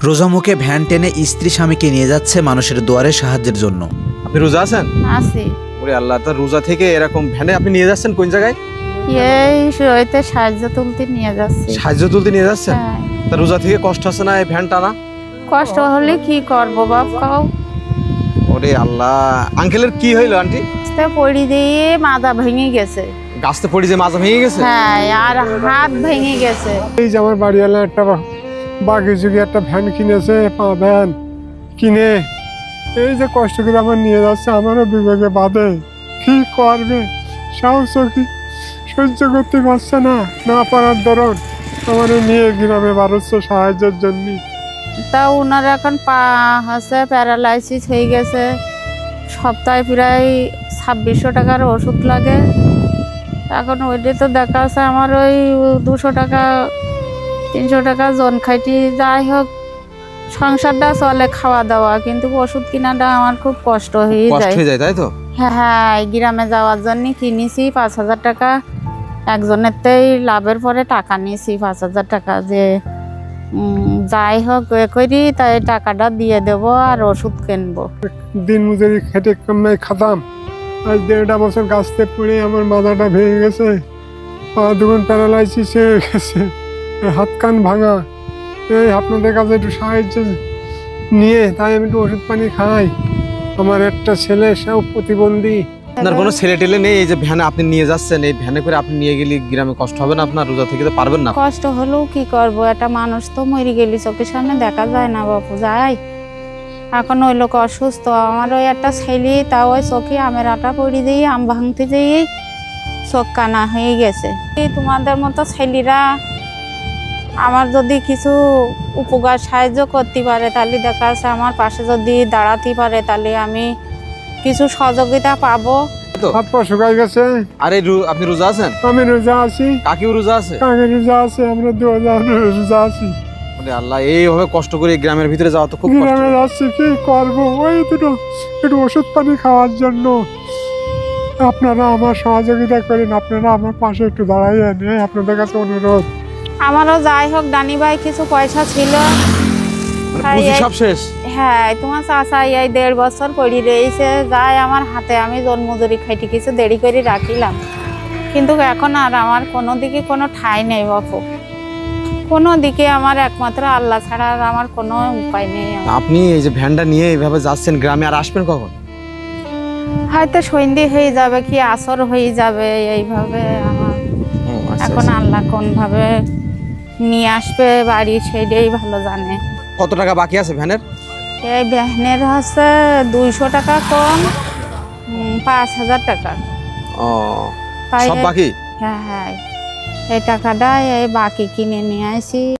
রোজা মুখে ভ্যান টেনে স্ত্রী স্বামীকে নিয়ে যাচ্ছে মানুষের দুয়ারে সাহায্যের জন্য। আপনি রোজা আছেন? আছি। ওরে আল্লাহ, তার রোজা থেকে এরকম ভ্যানে আপনি নিয়ে যাচ্ছেন কোন জায়গায়? এই হইতে সাহায্য তুলতে নিয়ে যাচ্ছি। সাহায্য তুলতে নিয়ে যাচ্ছেন? হ্যাঁ। তার রোজা থেকে কষ্ট আছে না এই ভ্যান টানা? কষ্ট হলে কি করব বাপ কাও? ওরে আল্লাহ, আঙ্কেলের কি হইলো আন্টি? গাছতে পড়ি দিয়ে মাজা ভেঙে গেছে। গাছতে পড়ি যে মাজা ভেঙে গেছে? হ্যাঁ, আর হাত ভেঙে গেছে। এই যে আমার বাড়িওয়ালা একটা বাকি যুগে একটা ভ্যান কিনেছে, ভ্যান কিনে এই যে কষ্ট করে আমার নিয়ে যাচ্ছে, আমারও বিবেকে বাধে। কি করবে, সাহস কি সহ্য করতে পারছে না, না পারার দরদ আমার নিয়ে গ্রামে বাড়ছে সাহায্যের জন্য। তা ওনার এখন পা হচ্ছে প্যারালাইসিস হয়ে গেছে। সপ্তাহে প্রায় 2600 টাকার ওষুধ লাগে। এখন ওইটা তো দেখা আছে আমার ওই 200 টাকা 300 টাকা জন খাইটি, যাই হোক সংসারটা চলে, খাওয়া দাওয়া, কিন্তু ওষুধ কিনাটা আমার খুব কষ্ট হয়ে যায়। তাই তো? হ্যাঁ, গ্রামে যাওয়ার জন্য কিনেছি 5000 টাকা। একজনেরতেই লাভের পরে টাকা নিয়েছি 5000 টাকা, যে যাই হোক এ করি, তাই টাকাটা দিয়ে দেবো আর ওষুধ কিনবো। দিন মজুরি খেটে কামাই খাতাম, আজ 1.5 বছর গাছতে পড়ে আমার মাথাটা ভেঙে গেছে, পা দুগুণ প্যারালাইসিস হয়ে গেছে, হাত কান ভাঙা। এই আপনাদের কাছে একটু সাহায্য নিয়ে তাই আমি একটু ওষুধ পানি খাই। আমার একটা ছেলে, সেও প্রতিবন্ধী। আপনার কোনো ছেলে টেলে নেই? এই যে ভ্যানে আপনি নিয়ে যাচ্ছেন, এই ভ্যানে করে আপনি নিয়ে গেলে গ্রামে কষ্ট হবে না আপনার? রোজা থেকে তো পারবেন না। কষ্ট হলেও কি করবো, একটা মানুষ তো মরে গেলি চোখের সামনে দেখা যায় না বাপু, যায়। এখন ওই লোক অসুস্থ, আমার ওই একটা ছেলে, তা ওই চোখে আমের আটা পড়ি দিয়ে আম ভাঙতে যেয়ে চোখ কানা হয়ে গেছে। তোমাদের মতো ছেলেরা আমার যদি কিছু উপকার সাহায্য করতে পারে, তাহলে দেখা যাচ্ছে আমার পাশে যদি দাঁড়াতে পারে, তাহলে আমি কিছু সহযোগিতা পাবো। হাত পা শুকাই গেছে। আরে আপনি রোজা আছেন? আমি রোজা আছি। কাকিও রোজা আছে? কাকে রোজা আছে, আমরা 2000 রোজা আছি। ওরে আল্লাহ, এইভাবে কষ্ট করে গ্রামের ভিতরে যাওয়া তো খুব কষ্ট। গ্রামে যাচ্ছি, কি করবো, ওই দুটো একটু ওষুধ পানি খাওয়ার জন্য। আপনারা আমার সহযোগিতা করেন, আপনারা আমার পাশে একটু দাঁড়াইয়েন, আপনাদের কাছে অনুরোধ। আমারও যাই হোক ডানি ভাই কিছু পয়সা ছিল। পুঁজি সব শেষ? হ্যাঁ, তোমার চাচা এই 1.5 বছর পড়ি রয়েছে, যাই আমার হাতে আমি জন্মজুরি খাইটি কিছু দেরি করে রাখিলাম, কিন্তু এখন আর আমার কোনো দিকে কোনো ঠাঁই নেই বাপু। কোনো দিকে আমার একমাত্র আল্লাহ ছাড়া আর আমার কোনো উপায় নেই। আপনি এই যে ভ্যানটা নিয়ে এইভাবে যাচ্ছেন গ্রামে, আর আসবেন কখন? হয়তো সন্ধে হয়ে যাবে, কি আসর হয়ে যাবে, এইভাবে আমার এখন আল্লাহ কোন ভাবে নিয়ে আসবে বাড়ি সেটাই ভালো জানে। কত টাকা বাকি আছে ভ্যানের? এই ভ্যানের হচ্ছে 200 টাকা কম, 5000 টাকা। ও, সব বাকি? হ্যাঁ, এই টাকাটা এই বাকি কিনে নিয়ে আসি।